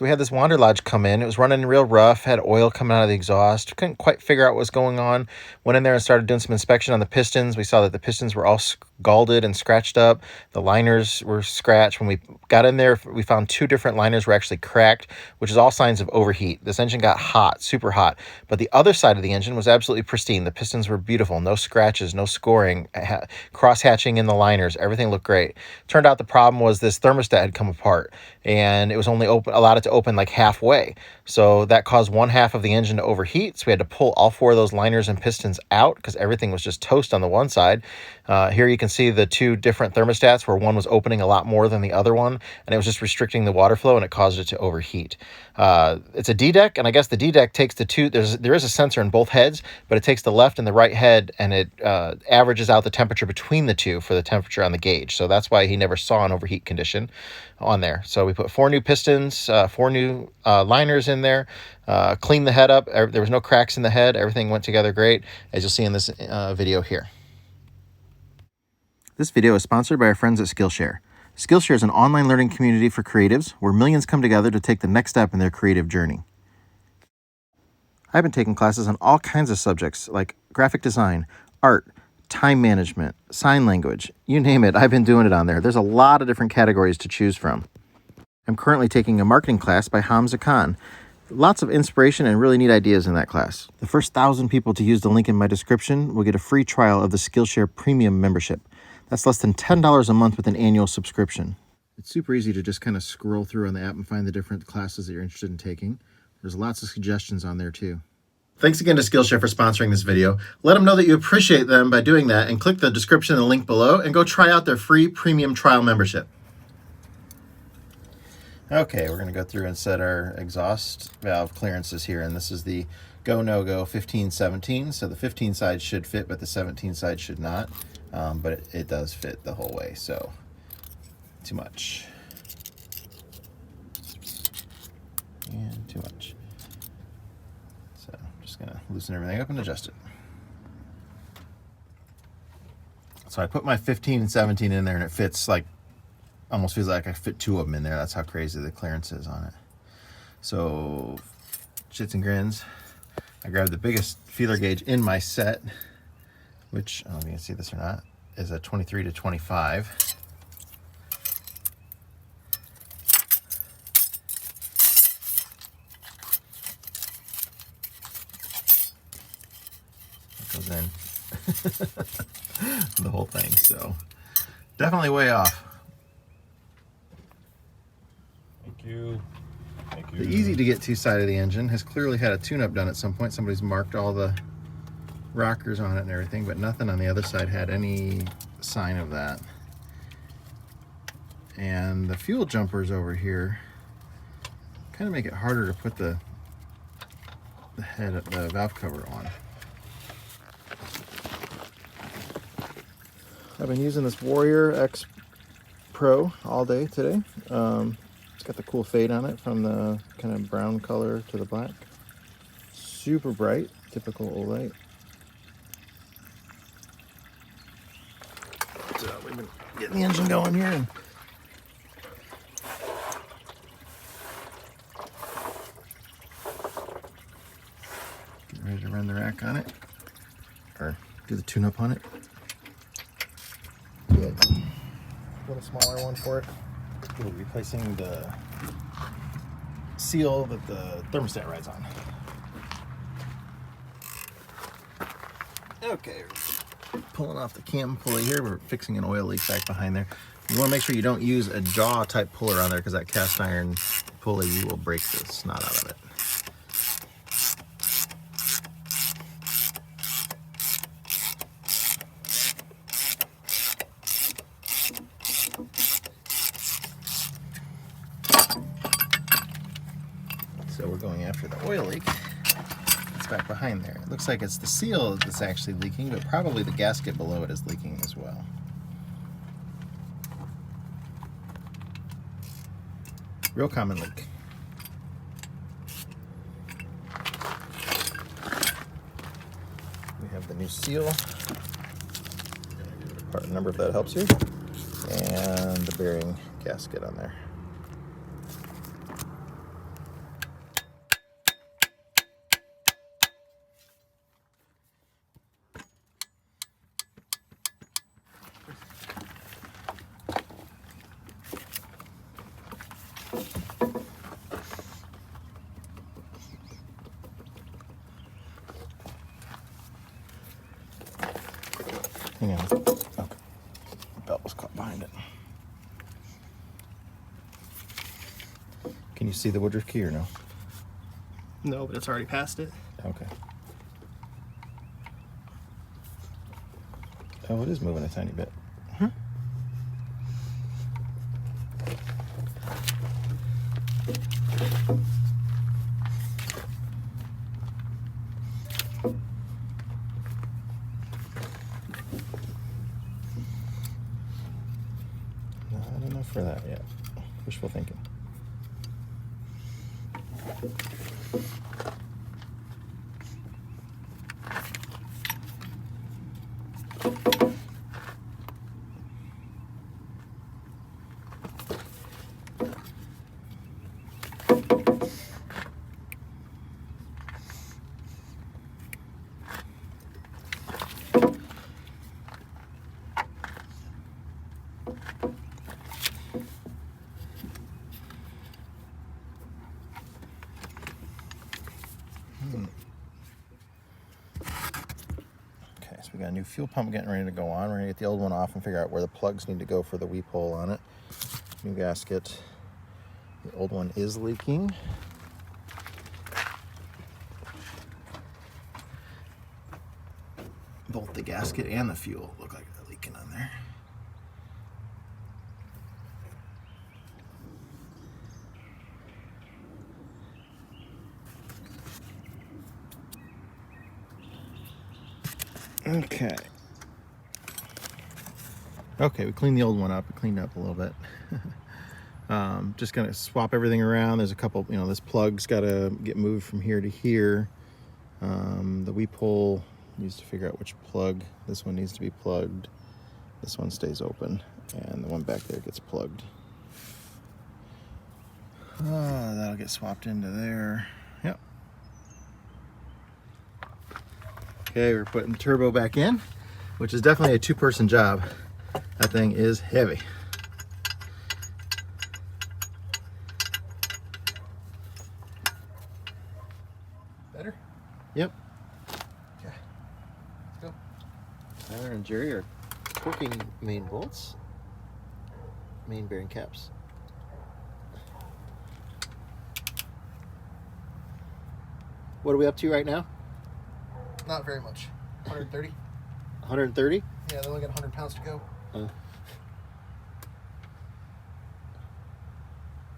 So we had this Wanderlodge come in. It was running real rough, had oil coming out of the exhaust. Couldn't quite figure out what was going on. Went in there and started doing some inspection on the pistons. We saw that the pistons were all scalded and scratched up. The liners were scratched. When we got in there, we found 2 different liners were actually cracked, which is all signs of overheat. This engine got hot, super hot. But the other side of the engine was absolutely pristine. The pistons were beautiful. No scratches, no scoring, cross-hatching in the liners. Everything looked great. Turned out the problem was this thermostat had come apart, and it was only allowed it to open like halfway. So that caused one half of the engine to overheat. So we had to pull all 4 of those liners and pistons out because everything was just toast on the one side. Here you can see the 2 different thermostats where one was opening a lot more than the other one, and it was just restricting the water flow, and it caused it to overheat. It's a D-deck, and I guess the D-deck takes the 2, there is a sensor in both heads, but it takes the left and the right head, and it averages out the temperature between the 2 for the temperature on the gauge. So that's why he never saw an overheat condition on there. So we put 4 new pistons, 4 new liners in there, cleaned the head up. There was no cracks in the head. Everything went together great, as you'll see in this video here. This video is sponsored by our friends at Skillshare. Skillshare is an online learning community for creatives where millions come together to take the next step in their creative journey. I've been taking classes on all kinds of subjects like graphic design, art, time management, sign language, you name it, I've been doing it on there. There's a lot of different categories to choose from. I'm currently taking a marketing class by Hamza Khan. Lots of inspiration and really neat ideas in that class. The first 1,000 people to use the link in my description will get a free trial of the Skillshare Premium membership. That's less than $10 a month with an annual subscription. It's super easy to just kind of scroll through on the app and find the different classes that you're interested in taking. There's lots of suggestions on there too. Thanks again to Skillshare for sponsoring this video. Let them know that you appreciate them by doing that, and click the description and the link below and go try out their free premium trial membership. Okay, we're going to go through and set our exhaust valve clearances here, and this is the go, no go 15-17. So the 15 side should fit, but the 17 side should not. But it does fit the whole way, so too much. And too much. So I'm just going to loosen everything up and adjust it. So I put my 15 and 17 in there, and it fits like, almost feels like I fit 2 of them in there. That's how crazy the clearance is on it. So shits and grins, I grabbed the biggest feeler gauge in my set, which, I don't know if you can see this or not, is a 23-25. That goes in the whole thing, so definitely way off. Thank you. Thank you. The easy to get to side of the engine has clearly had a tune-up done at some point. Somebody's marked all the rockers on it and everything, but nothing on the other side had any sign of that. And the fuel jumpers over here kind of make it harder to put the valve cover on. I've been using this Warrior X Pro all day today. It's got the cool fade on it from the kind of brown color to the black. Super bright, typical Olight. So we've been getting the engine going here, and getting ready to run the rack on it, or do the tune-up on it. Good. A little smaller one for it. We'll be replacing the seal that the thermostat rides on. Okay, pulling off the cam pulley here. We're fixing an oil leak back behind there. You want to make sure you don't use a jaw type puller on there, because that cast iron pulley, you will break the snot out of it. So we're going after the oil leak. It's back behind there. It looks like it's the seal that's actually leaking, but probably the gasket below it is leaking as well. Real common leak. We have the new seal. Part number if that helps you. And the bearing gasket on there. Hang on. Okay. The belt was caught behind it. Can you see the Woodruff key or no? No, but it's already past it. Okay. Oh, it is moving a tiny bit. Not enough for that yet. Wishful thinking. Okay, so we got a new fuel pump getting ready to go on. We're gonna get the old one off and figure out where the plugs need to go for the weep hole on it. New gasket. The old one is leaking. Both the gasket and the fuel look like they're leaking on there. Okay. Okay, we cleaned the old one up. We cleaned up a little bit. Just gonna swap everything around. There's a couple, this plug's gotta get moved from here to here. The weep hole needs to figure out which plug. This one needs to be plugged. This one stays open, and the one back there gets plugged. That'll get swapped into there. Yep. Okay, we're putting the turbo back in, which is definitely a two-person job. That thing is heavy. Better? Yep. Okay. Let's go. Tyler and Jerry are torquing main bolts, main bearing caps. What are we up to right now? Not very much. 130. 130? Yeah, they only got 100 pounds to go.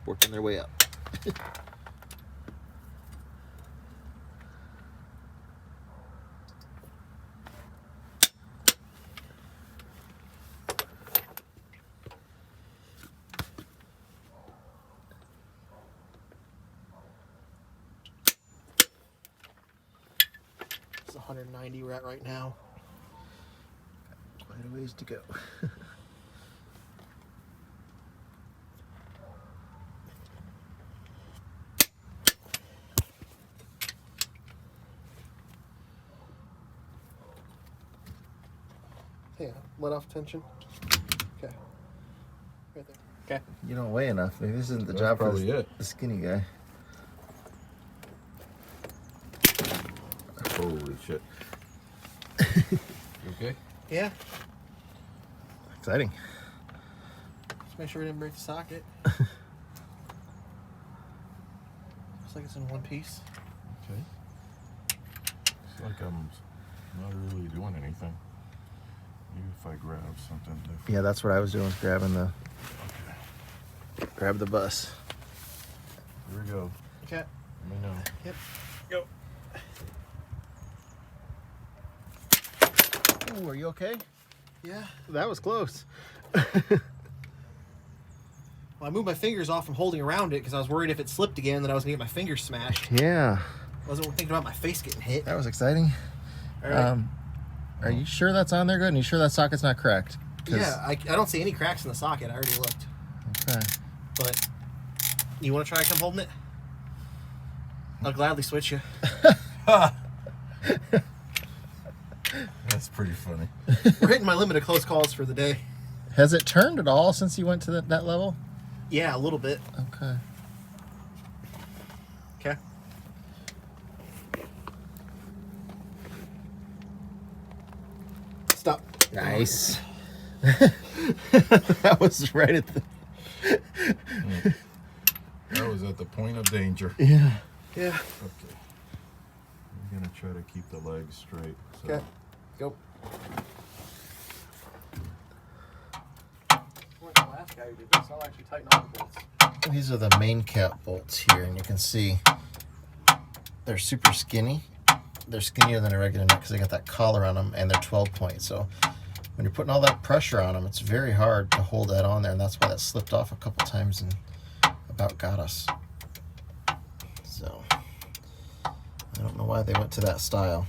Working their way up. It's 190 we're at right now. Quite a ways to go. Yeah, let off tension. Okay. Right there. Okay. You don't weigh enough. Maybe this isn't the That's job for probably it. the skinny guy. Holy shit. You okay? Yeah. Exciting. Just make sure we didn't break the socket. Looks like it's in one piece. Okay. It's like I'm not really doing anything. Maybe if I grab something different. Yeah, that's what I was doing, was grabbing the Okay. grab the bus. Here we go. Okay. Let me know. Yep. Go. Oh, are you okay? Yeah. That was close. Well, I moved my fingers off from holding around it because I was worried if it slipped again that I was going to get my fingers smashed. Yeah, I wasn't thinking about my face getting hit. that was exciting. All right. Are you sure that's on there good? And you sure that socket's not cracked? Yeah, I don't see any cracks in the socket. I already looked. Okay. But you want to try come holding it? I'll gladly switch you. That's pretty funny. We're hitting my limit of close calls for the day. Has it turned at all since you went to that level? Yeah, a little bit. Okay. Okay. Stop. Nice. That was right at the... That was at the point of danger. Yeah. Yeah. Okay. I'm gonna try to keep the legs straight. So. Okay. Go. Like the last guy who did this, I'll actually tighten all the bolts. These are the main cap bolts here, and you can see they're super skinny. They're skinnier than a regular nut because they got that collar on them, and they're 12 point. So when you're putting all that pressure on them, it's very hard to hold that on there, and that's why that slipped off a couple times and about got us. So I don't know why they went to that style.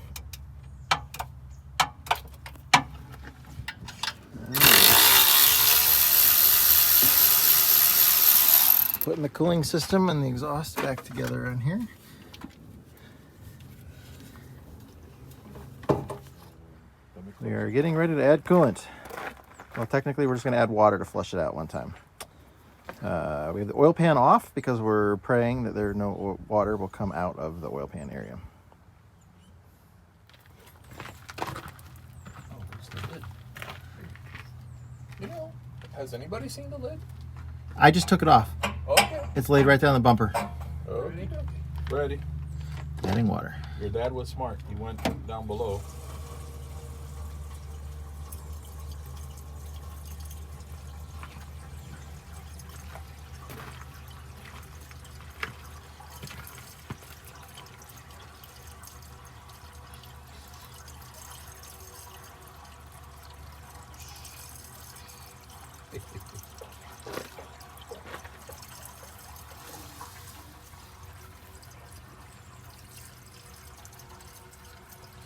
Putting the cooling system and the exhaust back together on here. We are getting ready to add coolant. Well, technically, we're just going to add water to flush it out one time. We have the oil pan off because we're praying that no water will come out of the oil pan area. Oh, there's the lid. You know, has anybody seen the lid? I just took it off. Okay. It's laid right there on the bumper. Okay. Ready. Adding water. Your dad was smart. He went down below.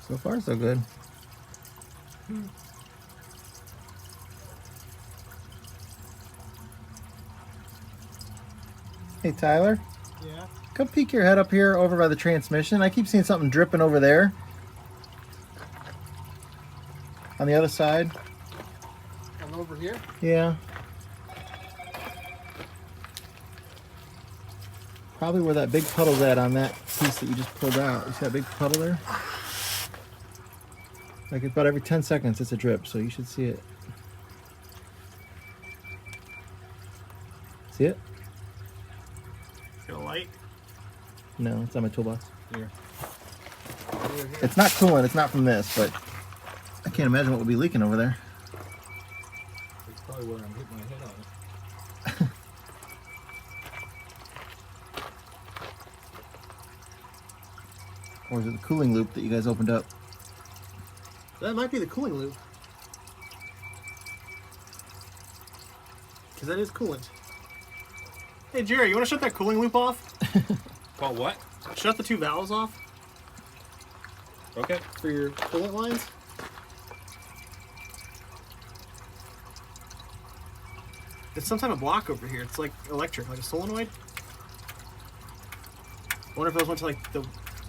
So far, so good. Hey, Tyler. Yeah. Come peek your head up here over by the transmission. I keep seeing something dripping over there. On the other side. I'm over here. Yeah. Probably where that big puddle's at on that piece that you just pulled out. You see that big puddle there? Like about every 10 seconds it's a drip, so you should see it. See it? Got a light. No, it's on my toolbox. Here. It's not coolant, it's not from this, but I can't imagine what would be leaking over there. That's probably where I'm hitting my head on it. Or is it the cooling loop that you guys opened up? That might be the cooling loop. Because that is coolant. Hey, Jerry, you want to shut that cooling loop off? Call what? Shut the two valves off Okay. for your coolant lines. It's some type of block over here. It's like electric, like a solenoid. I wonder if those went to like the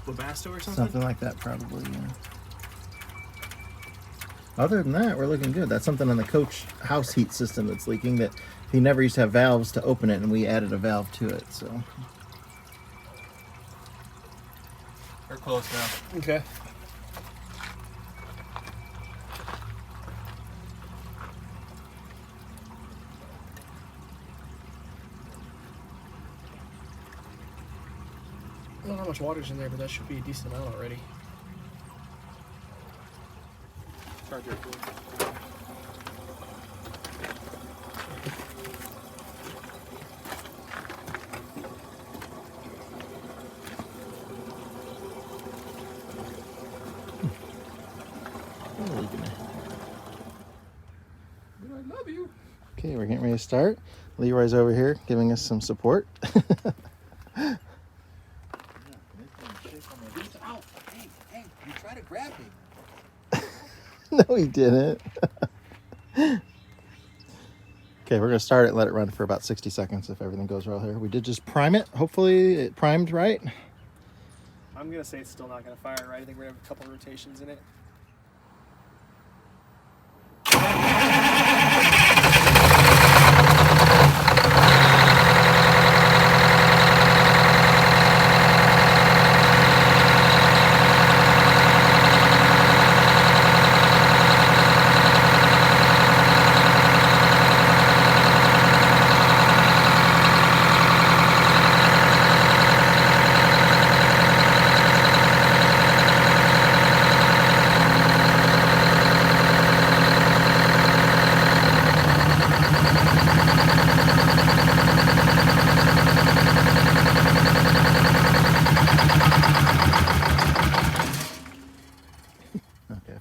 Webasto or something. Something like that, probably, yeah. Other than that, we're looking good. That's something on the coach house heat system that's leaking that he never used to have valves to open it, and we added a valve to it, so. We're close now. Okay. I don't know how much water's in there, but that should be a decent amount already. Charger. I love you. Okay, we're getting ready to start. Leroy's over here giving us some support. Ow! Hey, you try to grab me. No, he didn't. Okay, we're going to start it and let it run for about 60 seconds if everything goes well here. We did just prime it. Hopefully it primed right. I'm gonna say it's still not gonna fire right. I think we're gonna have a couple rotations in it.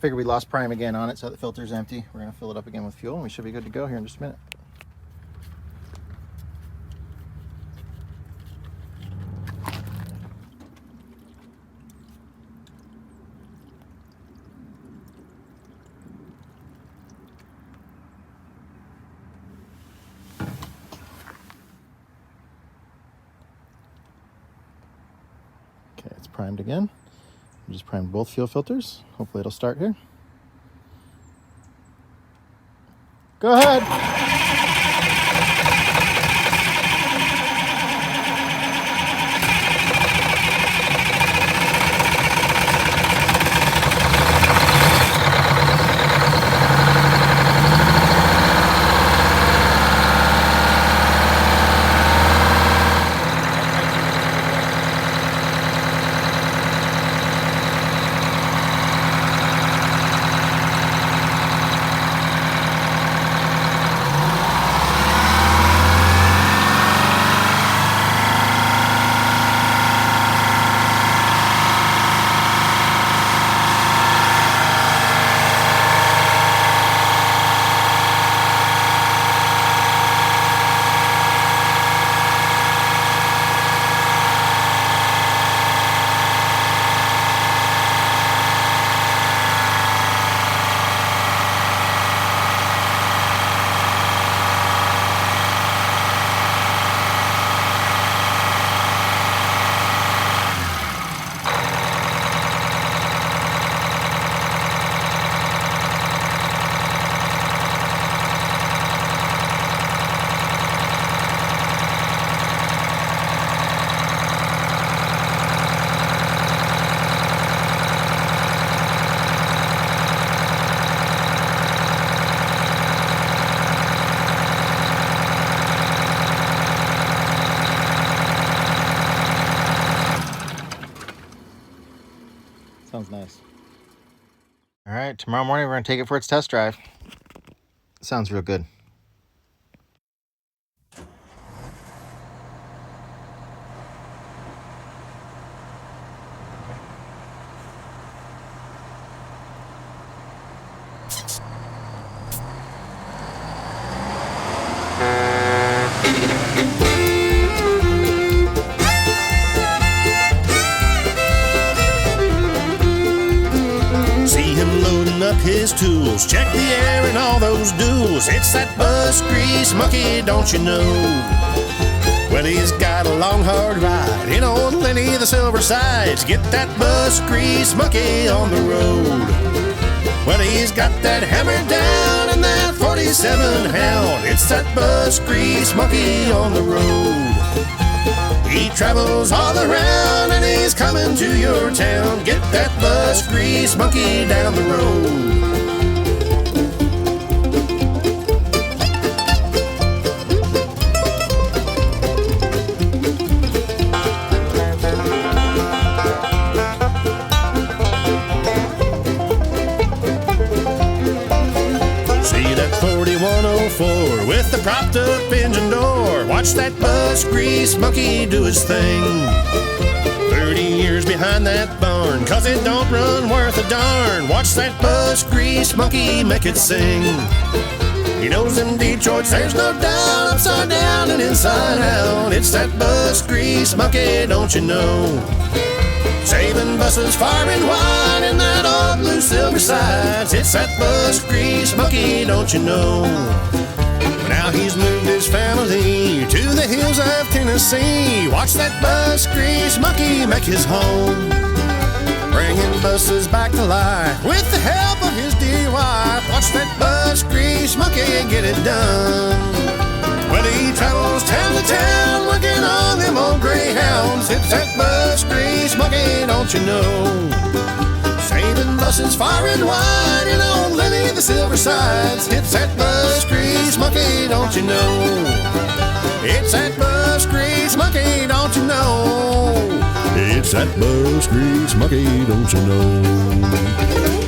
figured we lost prime again on it, so the filter's empty. We're going to fill it up again with fuel, and we should be good to go here in just a minute. Okay, it's primed again. We just primed both fuel filters. Hopefully it'll start here. Go ahead. Sounds nice. All right, tomorrow morning we're going to take it for its test drive. Sounds real good. His tools, check the air and all those duels. It's that bus grease monkey, don't you know? Well, he's got a long hard ride in old Lenny the Silver Sides. Get that bus grease monkey on the road. Well, he's got that hammer down and that 47 Hound. It's that bus grease monkey on the road. He travels all around and he's coming to your town. Get that bus grease monkey down the road. See that 4104 with the propped up engine door. Watch that bus grease monkey do his thing. 30 years behind that barn, cause it don't run worth a darn. Watch that bus grease monkey make it sing. He knows them Detroits, there's no doubt, upside down and inside out. It's that bus grease monkey, don't you know? Saving buses far and wide in that old blue Silver Sides. It's that bus grease monkey, don't you know? Now he's moved his family to the hills of Tennessee. Watch that bus grease monkey make his home, bringing buses back to life with the help of his dear wife. Watch that bus grease monkey get it done. Well, he travels town to town working on them old greyhounds. It's that bus grease monkey, don't you know? Saving buses far and wide in old Lenny the Silver Sides. It's that bus grease monkey, don't you know? It's that bus grease monkey, don't you know? It's that bus grease monkey, don't you know?